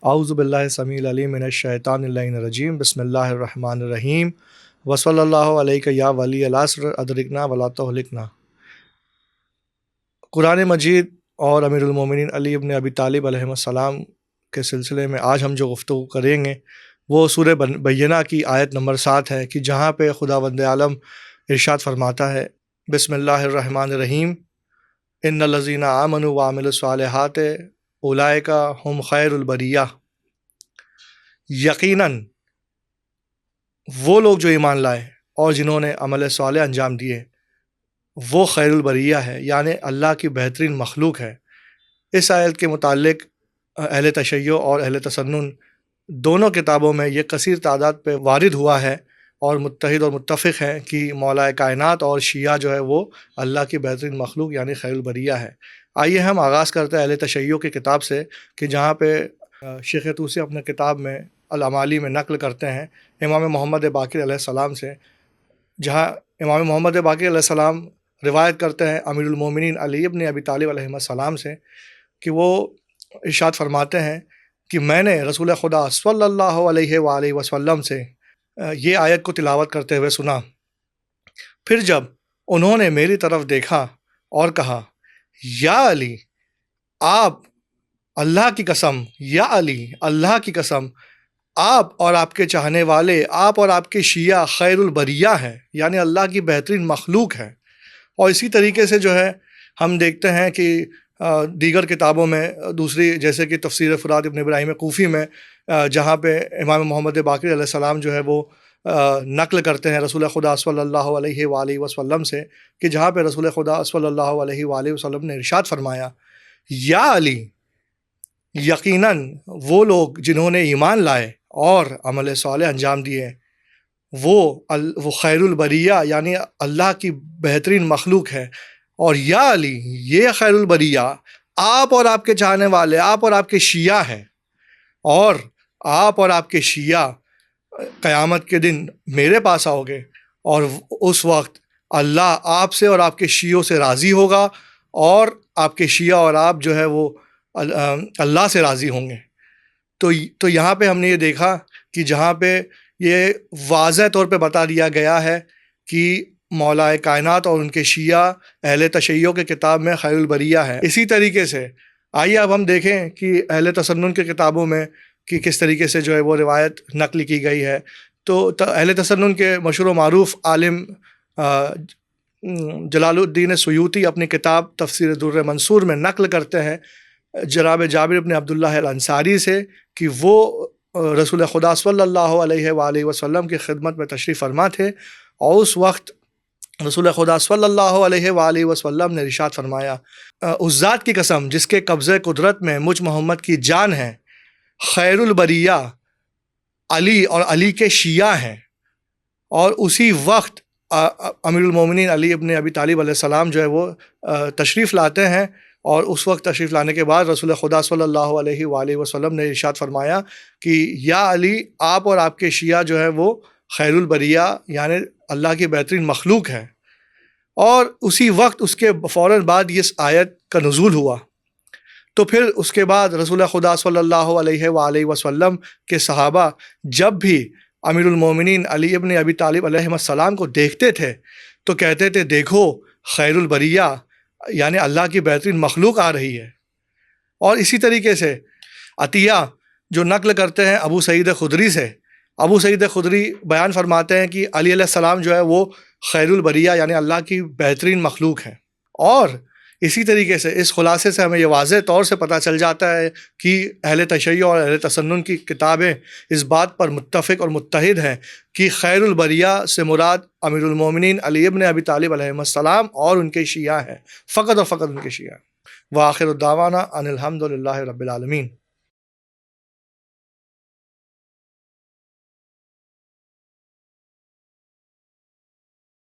اعوذ باللہ السمیع العلیم من الشیطان اللعین الرجیم بسم اللہ الرحمن الرحیم وصلی اللہ علیہ یا ولی العصر ادرکنا ولا تہلکنا۔ قرآن مجید اور امیر المومنین علی ابن ابی طالب علیہ السلام کے سلسلے میں آج ہم جو گفتگو کریں گے وہ سورہ بینہ کی آیت نمبر 7 ہے کہ جہاں پہ خداوند عالم ارشاد فرماتا ہے بسم اللہ الرحمن الرحیم ان الذین آمنوا وعملوا الصالحات اولئک ہم خیر البریہ، یقیناً وہ لوگ جو ایمان لائے اور جنہوں نے عمل صالح انجام دیے وہ خیر البریہ ہے، یعنی اللہ کی بہترین مخلوق ہے۔ اس آیت کے متعلق اہل تشیع اور اہل تسنن دونوں کتابوں میں یہ کثیر تعداد پہ وارد ہوا ہے اور متحد اور متفق ہیں کہ مولا کائنات اور شیعہ جو ہے وہ اللہ کی بہترین مخلوق یعنی خیر البریہ ہے۔ آئیے ہم آغاز کرتے ہیں اہل تشیع کی کتاب سے کہ جہاں پہ شیخ طوسی اپنے کتاب میں الامالی میں نقل کرتے ہیں امام محمد باقر علیہ السلام سے، جہاں امام محمد باقر علیہ السلام روایت کرتے ہیں امیر المومنین علی ابن ابی طالب علیہ السلام سے کہ وہ ارشاد فرماتے ہیں کہ میں نے رسول خدا صلی اللہ علیہ وآلہ وسلم سے یہ آیت کو تلاوت کرتے ہوئے سنا۔ پھر جب انہوں نے میری طرف دیکھا اور کہا یا علی آپ اللہ کی قسم، یا علی اللہ کی قسم، آپ اور آپ کے چاہنے والے، آپ اور آپ کے شیعہ خیر البریہ ہیں، یعنی اللہ کی بہترین مخلوق ہے۔ اور اسی طریقے سے جو ہے ہم دیکھتے ہیں کہ دیگر کتابوں میں دوسری جیسے کہ تفسیر فرات ابن ابراہیم کوفی میں جہاں پہ امام محمد باقر علیہ السلام جو ہے وہ نقل کرتے ہیں رسول خدا صلی اللہ علیہ وآلہ وسلم سے کہ جہاں پہ رسول خدا صلی اللہ علیہ وآلہ وسلم نے ارشاد فرمایا یا علی یقیناً وہ لوگ جنہوں نے ایمان لائے اور عمل صالح انجام دیے وہ خیر البریہ یعنی اللہ کی بہترین مخلوق ہے، اور یا علی یہ خیر البریہ آپ اور آپ کے چاہنے والے، آپ اور آپ کے شیعہ ہیں، اور آپ اور آپ کے شیعہ قیامت کے دن میرے پاس آؤ گے اور اس وقت اللہ آپ سے اور آپ کے شیعوں سے راضی ہوگا اور آپ کے شیعہ اور آپ جو ہے وہ اللہ سے راضی ہوں گے۔ تو یہاں پہ ہم نے یہ دیکھا کہ جہاں پہ یہ واضح طور پہ بتا دیا گیا ہے کہ مولا کائنات اور ان کے شیعہ اہل تشیع کے کتاب میں خیر البریہ ہے۔ اسی طریقے سے آئیے اب ہم دیکھیں کہ اہل تسنن کے کتابوں میں کہ کس طریقے سے جو ہے وہ روایت نقل کی گئی ہے۔ تو اہل تسنن کے مشہور و معروف عالم جلال الدین سیوطی اپنی کتاب تفسیر در منصور میں نقل کرتے ہیں جناب جابر بن عبداللہ الانصاری سے کہ وہ رسول خدا صلی اللہ علیہ وآلہ وسلم کی خدمت میں تشریف فرما تھے، اور اس وقت رسول خدا صلی اللہ علیہ وآلہ وسلم نے ارشاد فرمایا اس ذات کی قسم جس کے قبضہ قدرت میں مجھ محمد کی جان ہے، خیر البریہ علی اور علی کے شیعہ ہیں۔ اور اسی وقت امیر المومنین علی ابن ابی طالب علیہ السلام جو ہے وہ تشریف لاتے ہیں، اور اس وقت تشریف لانے کے بعد رسول خدا صلی اللہ علیہ وآلہ وسلم نے ارشاد فرمایا کہ یا علی آپ اور آپ کے شیعہ جو ہے وہ خیر البریہ یعنی اللہ کی بہترین مخلوق ہے۔ اور اسی وقت اس کے فوراً بعد یہ آیت کا نزول ہوا۔ تو پھر اس کے بعد رسول خدا صلی اللہ علیہ وآلہ وسلم کے صحابہ جب بھی امیر المومنین علی ابن ابی طالب علیہ السلام کو دیکھتے تھے تو کہتے تھے دیکھو خیر البریہ یعنی اللہ کی بہترین مخلوق آ رہی ہے۔ اور اسی طریقے سے عطیہ جو نقل کرتے ہیں ابو سعید خدری سے، ابو سعید خدری بیان فرماتے ہیں کہ علی علیہ السلام جو ہے وہ خیر البریہ یعنی اللہ کی بہترین مخلوق ہے۔ اور اسی طریقے سے اس خلاصے سے ہمیں یہ واضح طور سے پتہ چل جاتا ہے کہ اہل تشیع اور اہل تسنن کی کتابیں اس بات پر متفق اور متحد ہیں کہ خیر البریہ سے مراد امیر المومنین علی ابن ابی طالب علیہ السلام اور ان کے شیعہ ہیں، فقط اور فقط ان کے شیعہ۔ وآخر الدعوانا ان الحمد للہ رب العالمین۔